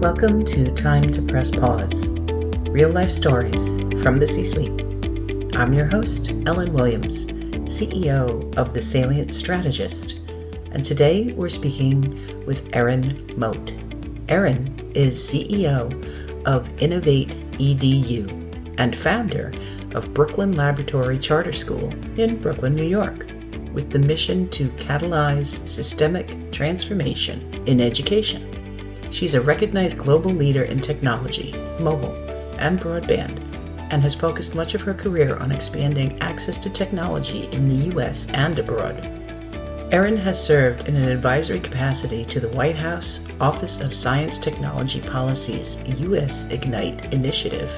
Welcome to Time to Press Pause, real life stories from the C-suite. I'm your host, Ellen Williams, CEO of The Salient Strategist, and today we're speaking with Erin Mote. Erin is CEO of InnovateEDU and founder of Brooklyn Laboratory Charter School in Brooklyn, New York, with the mission to catalyze systemic transformation in education. She's a recognized global leader in technology, mobile, and broadband, and has focused much of her career on expanding access to technology in the U.S. and abroad. Erin has served in an advisory capacity to the White House Office of Science Technology Policy's U.S. Ignite initiative,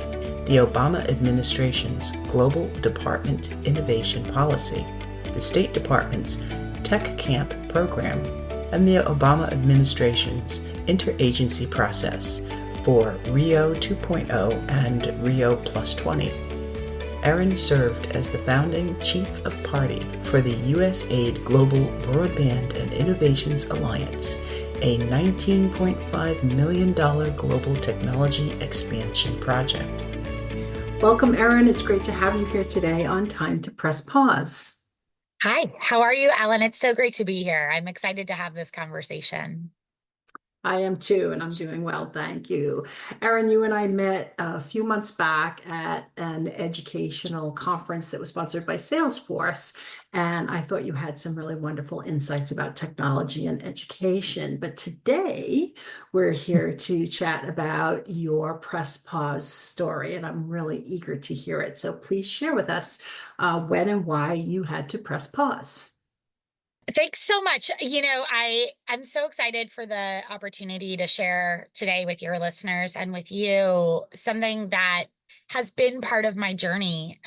the Obama administration's Global Department Innovation Policy, the State Department's Tech Camp program, and the Obama administration's interagency process for Rio 2.0 and Rio Plus 20. Erin served as the founding chief of party for the USAID Global Broadband and Innovations Alliance, a $19.5 million global technology expansion project. Welcome, Erin. It's great to have you here today on Time to Press Pause. Hi, how are you, Ellen? It's so great to be here. I'm excited to have this conversation. I am too, and I'm doing well, thank you. Erin, you and I met a few months back at an educational conference that was sponsored by Salesforce, and I thought you had some really wonderful insights about technology and education. But today, we're here to chat about your Press Pause story, and I'm really eager to hear it. So please share with us when and why you had to press pause. Thanks so much. I'm so excited for the opportunity to share today with your listeners and with you something that has been part of my journey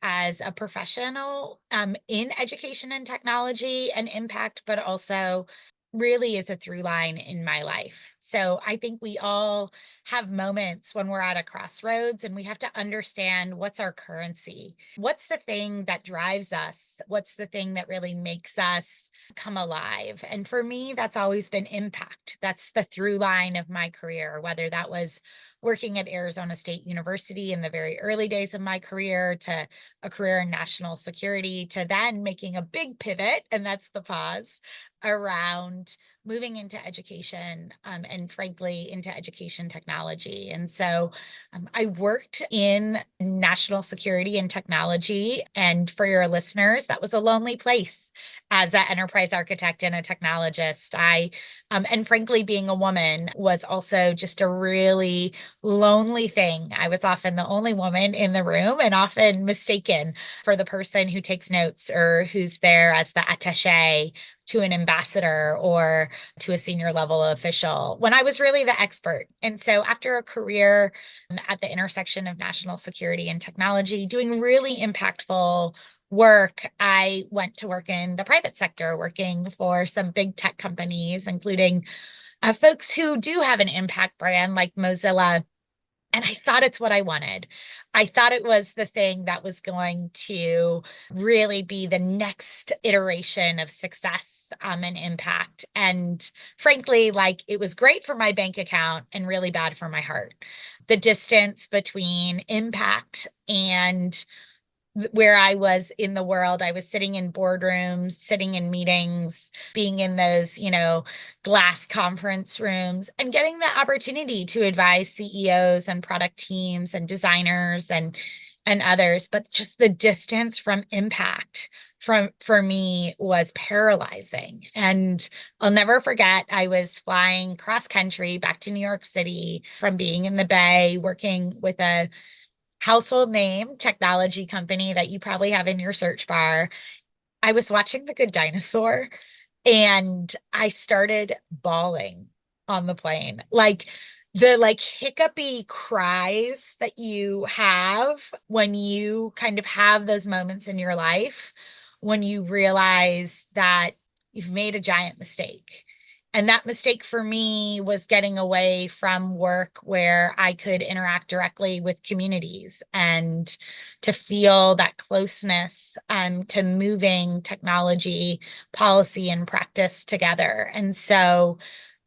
as a professional in education and technology and impact, but also really is a through line in my life. So I think we all have moments when we're at a crossroads and we have to understand what's our currency. What's the thing that drives us? What's the thing that really makes us come alive? And for me, that's always been impact. That's the through line of my career, whether that was working at Arizona State University in the very early days of my career, to a career in national security, to then making a big pivot, and that's the pause, around moving into education and frankly into education technology. And so I worked in national security and technology. And for your listeners, that was a lonely place as an enterprise architect and a technologist. And frankly, being a woman was also just a really lonely thing. I was often the only woman in the room and often mistaken for the person who takes notes or who's there as the attaché to an ambassador or to a senior level official when I was really the expert. And so after a career at the intersection of national security and technology, doing really impactful work, I went to work in the private sector, working for some big tech companies, including folks who do have an impact brand like Mozilla. And I thought it's what I wanted. I thought it was the thing that was going to really be the next iteration of success and impact. And frankly, like it was great for my bank account and really bad for my heart. The distance between impact and where I was in the world. I was sitting in boardrooms, sitting in meetings, being in those, glass conference rooms and getting the opportunity to advise CEOs and product teams and designers and others. But just the distance from impact for me was paralyzing. And I'll never forget, I was flying cross country back to New York City from being in the Bay, working with a household name technology company that you probably have in your search bar. I was watching The Good Dinosaur and I started bawling on the plane. Like the hiccupy cries that you have when you kind of have those moments in your life when you realize that you've made a giant mistake. And that mistake for me was getting away from work where I could interact directly with communities and to feel that closeness to moving technology, policy, and practice together. And so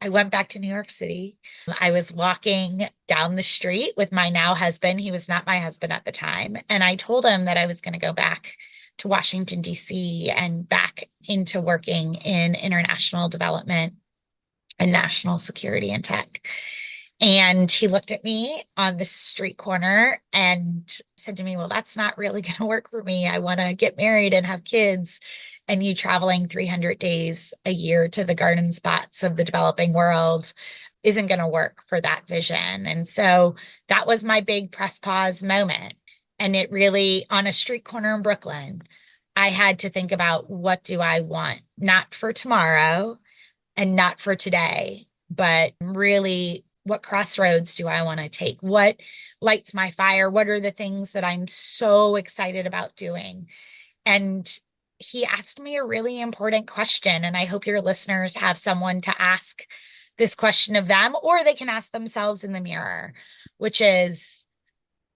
I went back to New York City. I was walking down the street with my now husband. He was not my husband at the time. And I told him that I was going to go back to Washington, D.C. and back into working in international development and national security and tech. And he looked at me on the street corner and said to me, well, that's not really going to work for me. I want to get married and have kids. And you traveling 300 days a year to the garden spots of the developing world isn't going to work for that vision. And so that was my big press pause moment. And it really, on a street corner in Brooklyn, I had to think about, what do I want? Not for tomorrow and not for today, but really, what crossroads do I want to take? What lights my fire? What are the things that I'm so excited about doing? And he asked me a really important question. And I hope your listeners have someone to ask this question of them, or they can ask themselves in the mirror, which is,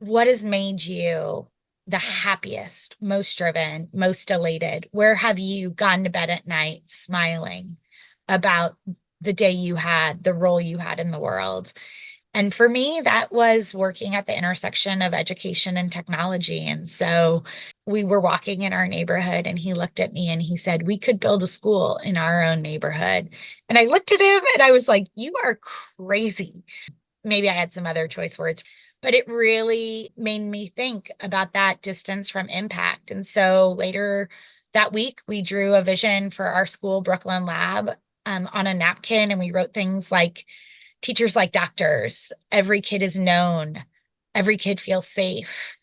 what has made you the happiest, most driven, most elated? Where have you gone to bed at night smiling about the day you had, the role you had in the world? And for me, that was working at the intersection of education and technology. And so we were walking in our neighborhood and he looked at me and he said, we could build a school in our own neighborhood. And I looked at him and I was like, you are crazy. Maybe I had some other choice words, but it really made me think about that distance from impact. And so later that week, we drew a vision for our school, Brooklyn Lab, on a napkin. And we wrote things like, teachers like doctors, every kid is known, every kid feels safe,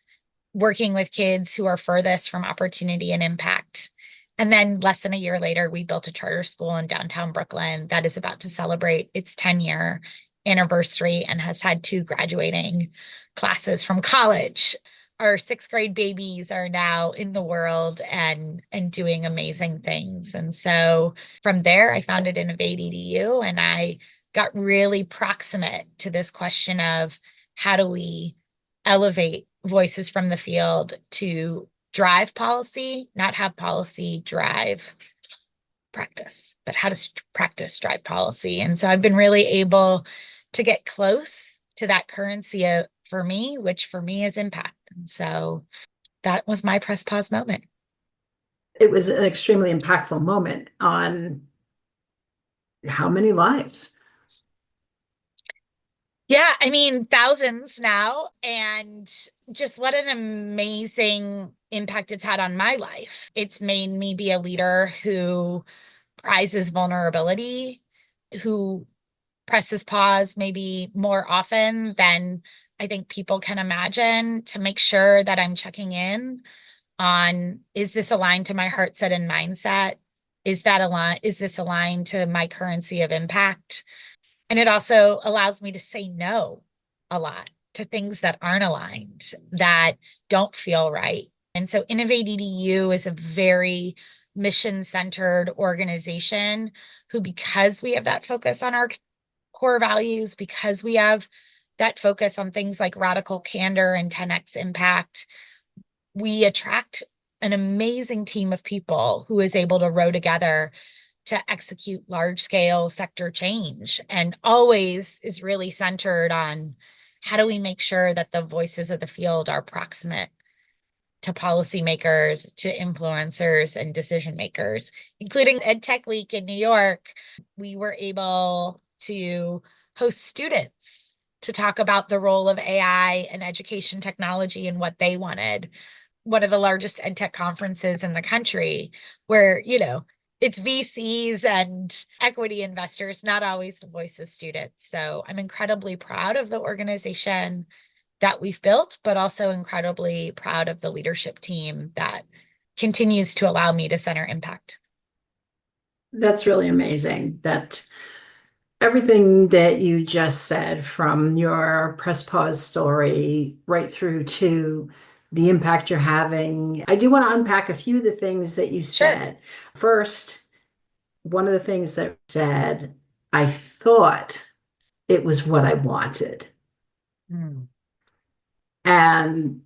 working with kids who are furthest from opportunity and impact. And then less than a year later, we built a charter school in downtown Brooklyn that is about to celebrate its 10-year anniversary and has had 2 graduating classes from college. Our 6th grade babies are now in the world and doing amazing things. And so from there, I founded InnovateEDU, and I got really proximate to this question of, how do we elevate voices from the field to drive policy, not have policy drive practice, but how does practice drive policy? And so I've been really able to get close to that currency for me, which for me is impact. And so that was my press pause moment. It was an extremely impactful moment on how many lives? Yeah, I mean, thousands now. And just what an amazing impact it's had on my life. It's made me be a leader who prizes vulnerability, who presses pause maybe more often than I think people can imagine, to make sure that I'm checking in on, is this aligned to my heart set and mindset? Is this aligned to my currency of impact? And it also allows me to say no a lot to things that aren't aligned, that don't feel right. And so InnovateEDU is a very mission-centered organization who, because we have that focus on our core values, because we have that focus on things like radical candor and 10x impact, we attract an amazing team of people who is able to row together to execute large-scale sector change, and always is really centered on, how do we make sure that the voices of the field are proximate to policymakers, to influencers, and decision makers, including EdTech Week in New York. We were able to host students to talk about the role of AI and education technology and what they wanted. One of the largest EdTech conferences in the country, where, it's VCs and equity investors, not always the voice of students. So I'm incredibly proud of the organization that we've built, but also incredibly proud of the leadership team that continues to allow me to center impact. That's really amazing. That everything that you just said, from your press pause story right through to the impact you're having. I do want to unpack a few of the things that you said. Sure. First, one of the things that you said, I thought it was what I wanted. And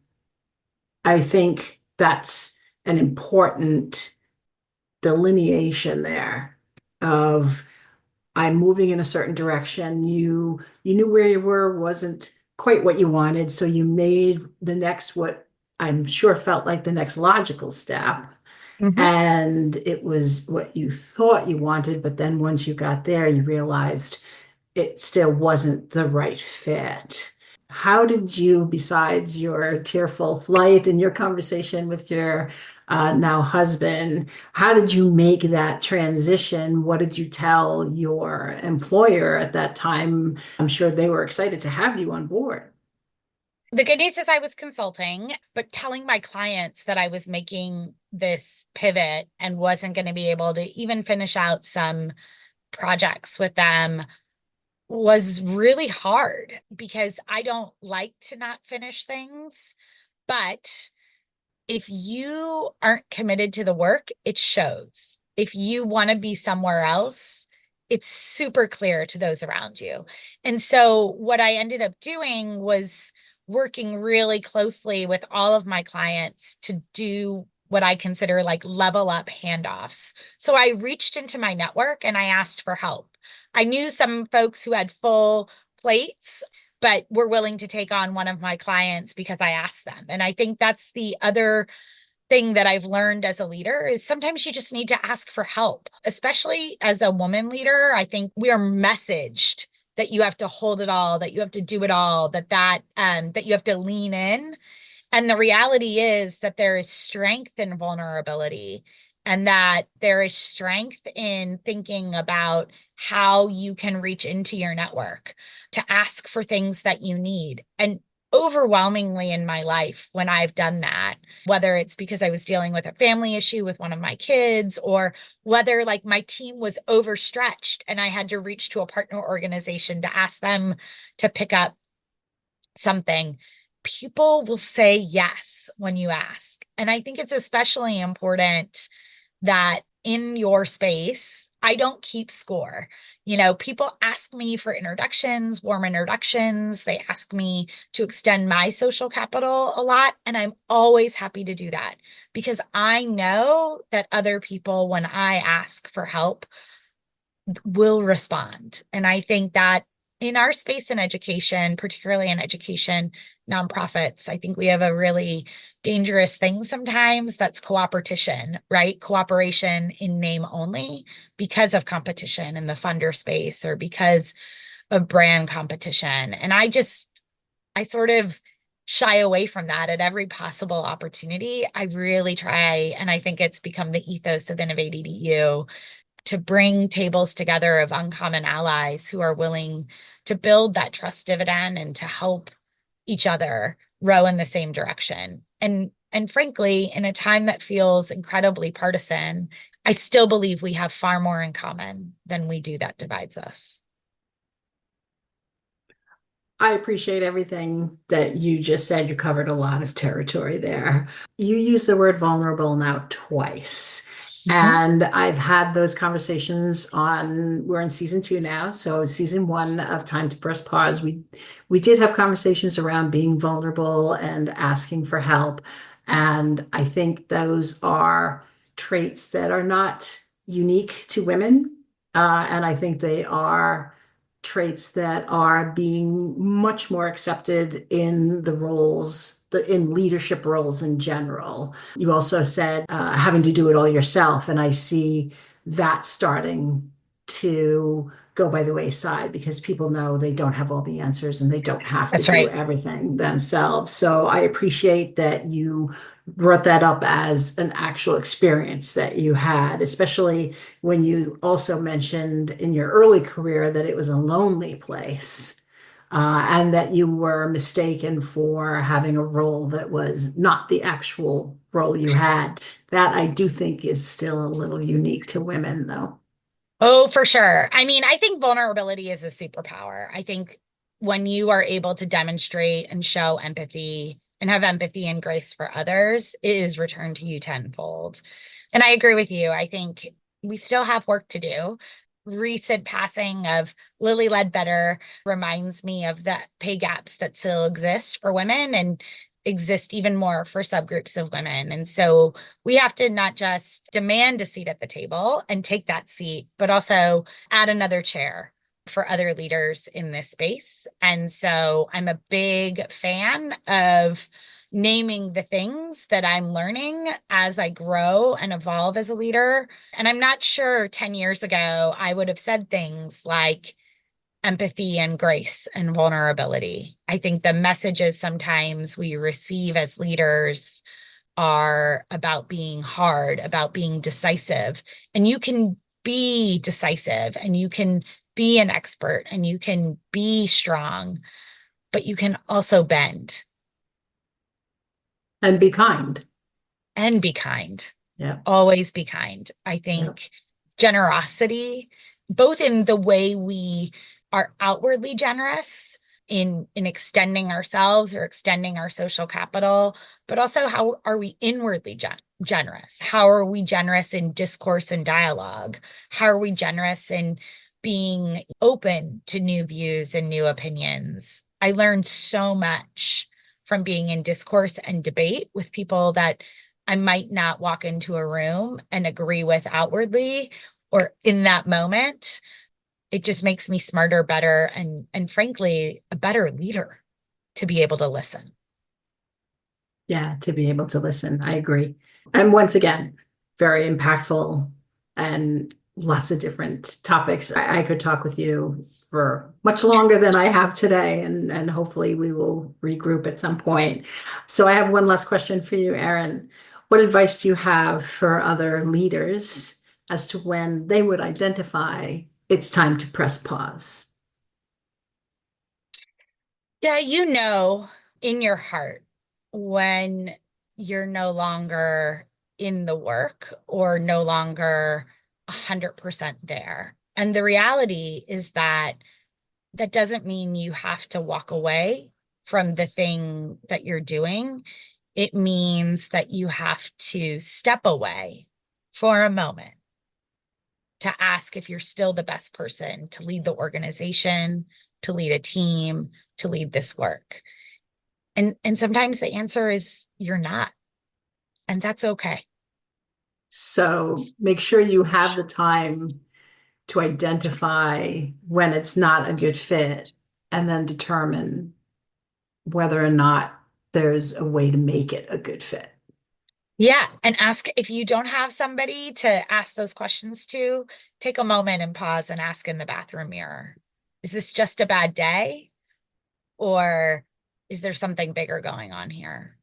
I think that's an important delineation there of, I'm moving in a certain direction. You knew where you were wasn't quite what you wanted, so you made the next, what I'm sure felt like the next logical step. Mhm. And it was what you thought you wanted, but then once you got there, you realized it still wasn't the right fit. How did you, besides your tearful flight and your conversation with your now husband, how did you make that transition? What did you tell your employer at that time? I'm sure they were excited to have you on board. The good news is I was consulting, but telling my clients that I was making this pivot and wasn't going to be able to even finish out some projects with them was really hard because I don't like to not finish things. But if you aren't committed to the work, it shows. If you want to be somewhere else, it's super clear to those around you. And so what I ended up doing was working really closely with all of my clients to do what I consider like level up handoffs. So I reached into my network and I asked for help. I knew some folks who had full plates, but were willing to take on one of my clients because I asked them. And I think that's the other thing that I've learned as a leader is sometimes you just need to ask for help, especially as a woman leader. I think we are messaged that you have to hold it all, that you have to do it all, that you have to lean in. And the reality is that there is strength in vulnerability and that there is strength in thinking about how you can reach into your network to ask for things that you need. And overwhelmingly in my life, when I've done that, whether it's because I was dealing with a family issue with one of my kids, or whether like my team was overstretched and I had to reach to a partner organization to ask them to pick up something, people will say yes when you ask. And I think it's especially important that in your space, I don't keep score. You know, people ask me for introductions, warm introductions. They ask me to extend my social capital a lot. And I'm always happy to do that because I know that other people, when I ask for help, will respond. And I think that in our space in education, particularly in education nonprofits, I think we have a really dangerous thing sometimes that's cooperation, right? Cooperation in name only because of competition in the funder space or because of brand competition. And I sort of shy away from that at every possible opportunity. I really try, and I think it's become the ethos of InnovateEDU to bring tables together of uncommon allies who are willing to build that trust dividend and to help each other row in the same direction. And frankly, in a time that feels incredibly partisan, I still believe we have far more in common than we do that divides us. I appreciate everything that you just said. You covered a lot of territory there. You used the word vulnerable now twice. Mhm. And I've had those conversations we're in season 2 now. So season 1 of Time to Press Pause, we did have conversations around being vulnerable and asking for help. And I think those are traits that are not unique to women. And I think they are traits that are being much more accepted in the roles, in leadership roles in general. You also said having to do it all yourself, and I see that starting to go by the wayside because people know they don't have all the answers and they don't have to That's do right. everything themselves. So I appreciate that you brought that up as an actual experience that you had, especially when you also mentioned in your early career that it was a lonely place. And that you were mistaken for having a role that was not the actual role you had. That I do think is still a little unique to women, though. Oh, for sure. I mean, I think vulnerability is a superpower. I think when you are able to demonstrate and show empathy and have empathy and grace for others, it is returned to you tenfold. And I agree with you. I think we still have work to do. Recent passing of Lily Ledbetter reminds me of the pay gaps that still exist for women. And exist even more for subgroups of women. And so we have to not just demand a seat at the table and take that seat, but also add another chair for other leaders in this space. And so I'm a big fan of naming the things that I'm learning as I grow and evolve as a leader. And I'm not sure 10 years ago, I would have said things like empathy and grace and vulnerability. I think the messages sometimes we receive as leaders are about being hard, about being decisive. And you can be decisive and you can be an expert and you can be strong, but you can also bend And be kind. and be kind. Yeah. Always be kind. I think generosity, both in the way we are outwardly generous in extending ourselves or extending our social capital, but also how are we inwardly generous? How are we generous in discourse and dialogue? How are we generous in being open to new views and new opinions? I learned so much from being in discourse and debate with people that I might not walk into a room and agree with outwardly or in that moment. It just makes me smarter, better, and frankly, a better leader to be able to listen. Yeah, to be able to listen. I agree. And once again, very impactful and lots of different topics. I could talk with you for much longer than I have today, and hopefully we will regroup at some point. So I have one last question for you, Erin. What advice do you have for other leaders as to when they would identify it's time to press pause? Yeah, in your heart when you're no longer in the work or no longer 100% there. And the reality is that that doesn't mean you have to walk away from the thing that you're doing. It means that you have to step away for a moment to ask if you're still the best person to lead the organization, to lead a team, to lead this work. And sometimes the answer is you're not, and that's okay. So make sure you have the time to identify when it's not a good fit and then determine whether or not there's a way to make it a good fit. Yeah, and ask if you don't have somebody to ask those questions to, take a moment and pause and ask in the bathroom mirror. Is this just a bad day? Or is there something bigger going on here?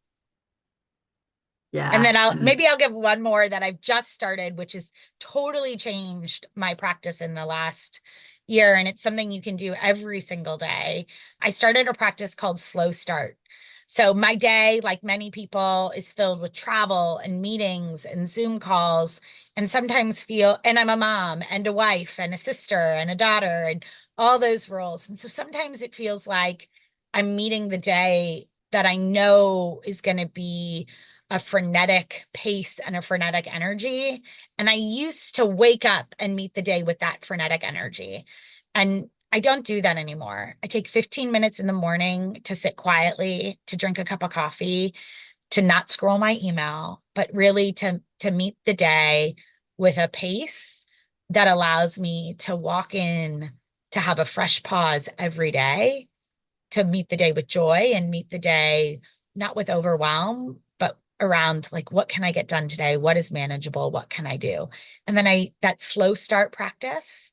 Yeah. And then I'll give one more that I've just started, which has totally changed my practice in the last year. And it's something you can do every single day. I started a practice called Slow Start. So my day, like many people, is filled with travel and meetings and Zoom calls, and sometimes and I'm a mom and a wife and a sister and a daughter and all those roles. And so sometimes it feels like I'm meeting the day that I know is going to be a frenetic pace and a frenetic energy. And I used to wake up and meet the day with that frenetic energy. And I don't do that anymore. I take 15 minutes in the morning to sit quietly, to drink a cup of coffee, to not scroll my email, but really to meet the day with a pace that allows me to walk in, to have a fresh pause every day, to meet the day with joy and meet the day not with overwhelm, but around like, what can I get done today? What is manageable? What can I do? And then that slow start practice,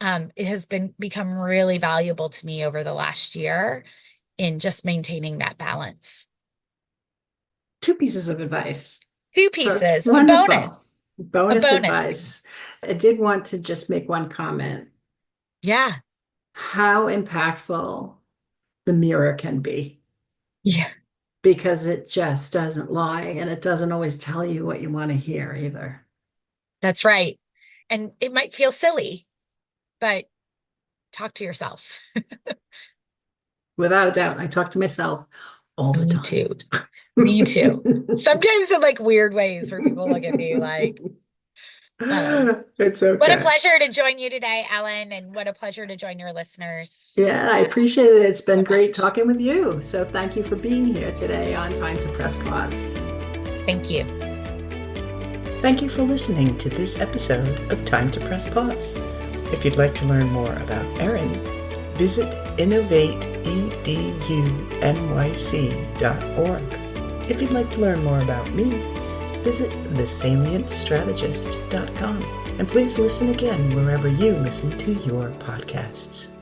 it has become really valuable to me over the last year in just maintaining that balance. 2 pieces of advice. Two So pieces, it's wonderful. a Bonus bonus. advice. I did want to just make one comment. Yeah. How impactful the mirror can be. Yeah. Because it just doesn't lie and it doesn't always tell you what you want to hear either. That's right. And it might feel silly, but talk to yourself. Without a doubt. I talk to myself all the Me time. too. Me too. Sometimes in like weird ways where people look at me like, It's What a okay. pleasure to join you today, Ellen, and what a pleasure to join your listeners. Yeah, I appreciate it. It's been great talking with you. So thank you for being here today on Time to Press Pause. Thank you. Thank you for listening to this episode of Time to Press Pause. If you'd like to learn more about Erin, visit InnovateEDUNYC.org. If you'd like to learn more about me, visit thesalientstrategist.com. And please listen again wherever you listen to your podcasts.